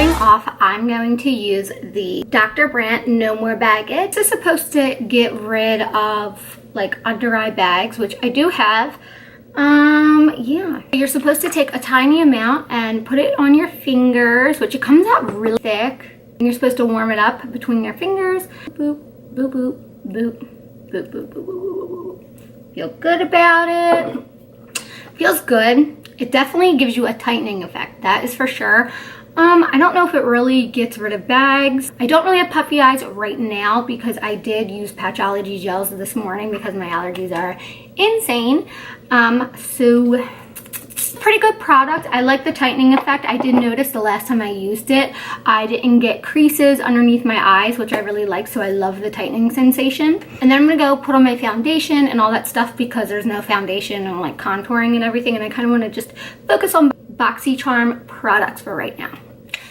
starting off, I'm going to use the Dr. Brandt No More Baggage. This is supposed to get rid of like under eye bags, which I do have. Yeah. You're supposed to take a tiny amount and put it on your fingers, which it comes out really thick. And you're supposed to warm it up between your fingers. Boop, boop, boop, boop, boop, boop, boop, boop, boop. Feel good about it. Feels good. It definitely gives you a tightening effect, that is for sure. I don't know if it really gets rid of bags. I don't really have puffy eyes right now because I did use Patchology gels this morning because my allergies are insane. So pretty good product. I like the tightening effect. I did notice the last time I used it, I didn't get creases underneath my eyes, which I really like, so I love the tightening sensation. And then I'm gonna go put on my foundation and all that stuff because there's no foundation and like contouring and everything, and I kind of want to just focus on Boxycharm products for right now.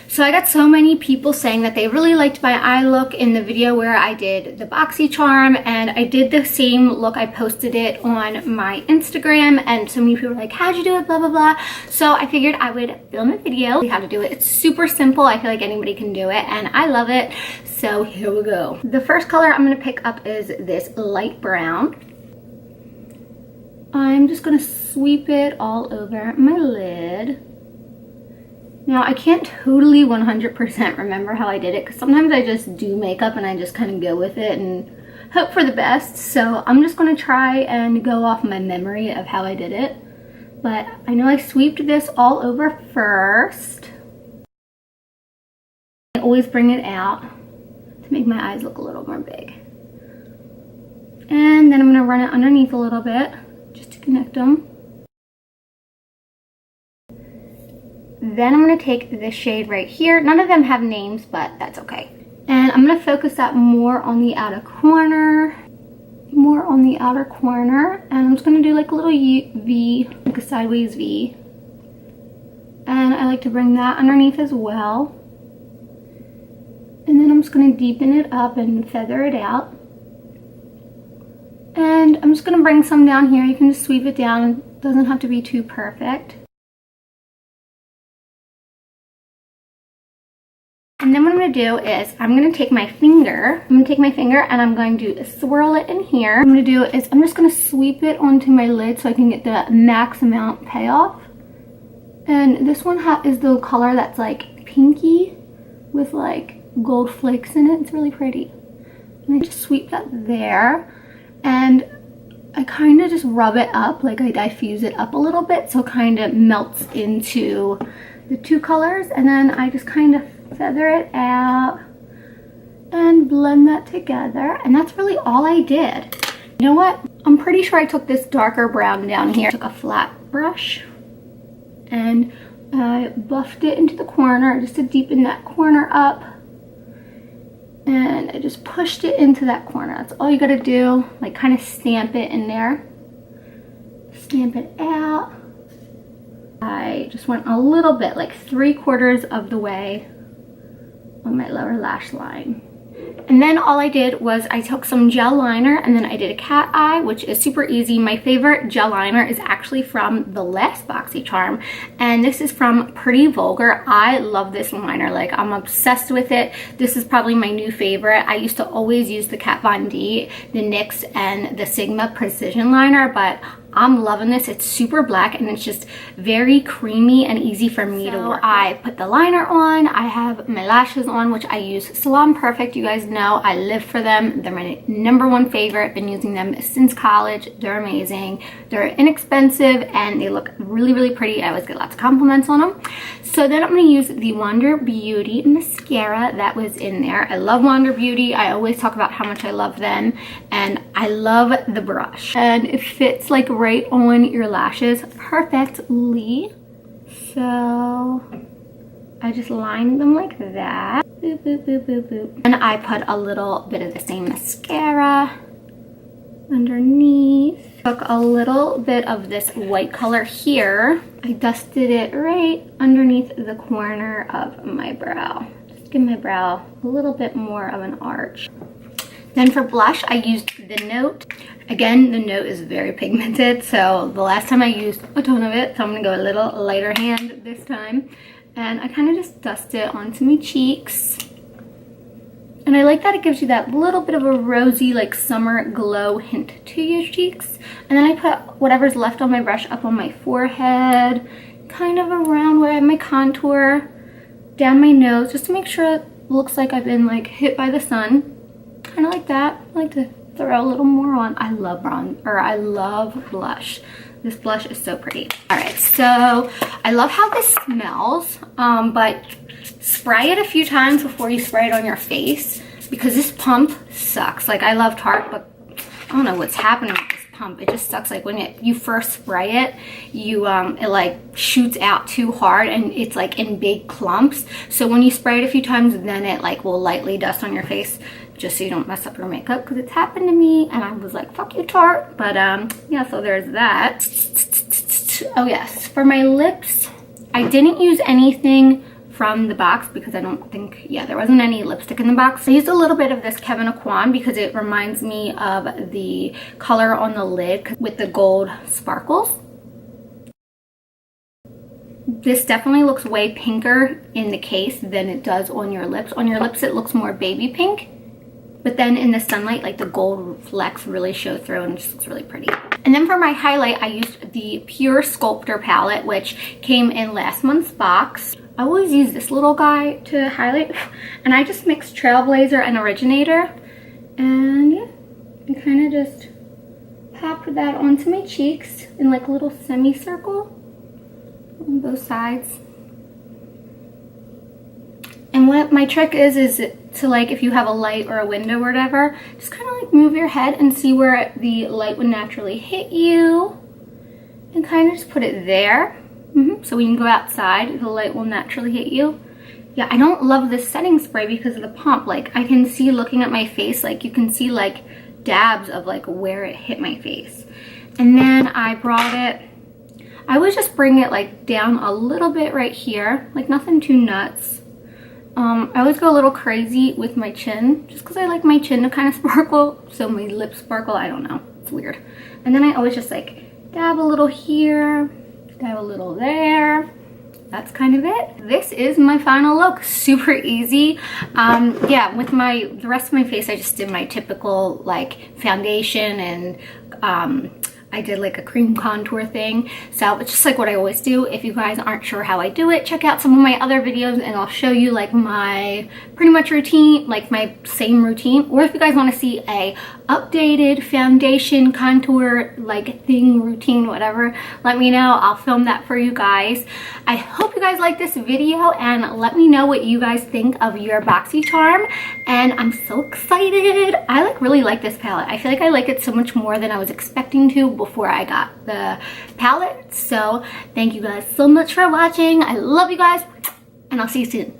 So I got so many people saying that they really liked my eye look in the video where I did the Boxycharm, and I did the same look. I posted it on my Instagram and so many people were like, how'd you do it, blah, blah, blah. So I figured I would film a video how to do it. It's super simple. I feel like anybody can do it and I love it. So here we go. The first color I'm gonna pick up is this light brown. I'm just gonna sweep it all over my lid. Now, I can't totally 100% remember how I did it because sometimes I just do makeup and I just kind of go with it and hope for the best. So I'm just going to try and go off my memory of how I did it. But I know I sweeped this all over first. I always bring it out to make my eyes look a little more big. And then I'm going to run it underneath a little bit just to connect them. Then I'm going to take this shade right here. None of them have names, but that's okay. And I'm going to focus that more on the outer corner. More on the outer corner. And I'm just going to do like a little V, like a sideways V. And I like to bring that underneath as well. And then I'm just going to deepen it up and feather it out. And I'm just going to bring some down here. You can just sweep it down. It doesn't have to be too perfect. And then what I'm going to do is I'm going to take my finger. And I'm going to swirl it in here. What I'm going to do is I'm just going to sweep it onto my lid so I can get the max amount payoff. And this one is the color that's like pinky with like gold flakes in it. It's really pretty. And I just sweep that there. And I kind of just rub it up, like I diffuse it up a little bit so it kind of melts into the two colors. And then I just kind of feather it out and blend that together, and that's really all I did. You know what? I'm pretty sure I took this darker brown down here, took a flat brush and I buffed it into the corner just to deepen that corner up, and I just pushed it into that corner. That's all you gotta do, like kind of stamp it in there, stamp it out. I just went a little bit, like 3/4 of the way on my lower lash line. And then all I did was I took some gel liner and then I did a cat eye, which is super easy. My favorite gel liner is actually from the last Boxycharm, and this is from Pretty Vulgar. I love this liner, like I'm obsessed with it. This is probably my new favorite. I used to always use the Kat Von D, the NYX, and the Sigma Precision liner, but I'm loving this. It's super black and it's just very creamy and easy for me to work. I put the liner on. I have my lashes on, which I use Salon Perfect. You guys know I live for them. They're my #1 favorite. Been using them since college. They're amazing. They're inexpensive and they look really, really pretty. I always get lots of compliments on them. So then I'm going to use the Wander Beauty mascara that was in there. I love Wander Beauty. I always talk about how much I love them, and I love the brush. And it fits like right on your lashes perfectly. So I just lined them like that. Boop, boop, boop, boop, boop. And I put a little bit of the same mascara underneath. Took a little bit of this white color here. I dusted it right underneath the corner of my brow. Just give my brow a little bit more of an arch. Then for blush, I used the Note. Again, the Note is very pigmented, so the last time I used a ton of it, so I'm gonna go a little lighter hand this time. and I kind of just dust it onto my cheeks. And I like that it gives you that little bit of a rosy, like summer glow hint to your cheeks. And then I put whatever's left on my brush up on my forehead, kind of around where I have my contour, down my nose, just to make sure it looks like I've been like hit by the sun. Kind of like that. I like to throw a little more on. I love I love blush. This blush is so pretty. All right, so I love how this smells, but spray it a few times before you spray it on your face, because this pump sucks. Like, I love Tarte, but I don't know what's happening with this pump. It just sucks. Like, when you first spray it, it like shoots out too hard, and it's like in big clumps. So when you spray it a few times, then it like will lightly dust on your face, just so you don't mess up your makeup, because it's happened to me and I was like, fuck you, Tarte. But yeah, so there's that. Oh yes, for my lips, I didn't use anything from the box because I don't think, yeah, there wasn't any lipstick in the box. I used a little bit of this Kevyn Aucoin because it reminds me of the color on the lid with the gold sparkles. This definitely looks way pinker in the case than it does on your lips. On your lips, it looks more baby pink. But then in the sunlight, like the gold flecks really show through and it just looks really pretty. And then for my highlight, I used the Pure Sculptor palette, which came in last month's box. I always use this little guy to highlight. And I just mixed Trailblazer and Originator. And yeah, I kind of just popped that onto my cheeks in like a little semicircle on both sides. And what my trick is to, like, if you have a light or a window or whatever, just kind of like move your head and see where the light would naturally hit you, and kind of just put it there. So when you go outside, the light will naturally hit you. Yeah, I don't love this setting spray because of the pump. Like, I can see, looking at my face, like you can see like dabs of like where it hit my face. And then I brought it, I would just bring it like down a little bit right here, like nothing too nuts. I always go a little crazy with my chin, just because I like my chin to kind of sparkle, so my lips sparkle. I don't know, it's weird. And then I always just like dab a little here, dab a little there. That's kind of it. This is my final look. Super easy. Yeah, with the rest of my face, I just did my typical like foundation, and I did like a cream contour thing. So it's just like what I always do. If you guys aren't sure how I do it, check out some of my other videos and I'll show you like my pretty much routine, like my same routine. Or if you guys want to see a updated foundation contour like thing, routine, whatever, let me know. I'll film that for you guys. I hope you guys like this video, and let me know what you guys think of your Boxycharm. And I'm so excited. I really like this palette. I feel like I like it so much more than I was expecting to before I got the palette. So thank you guys so much for watching. I love you guys, and I'll see you soon.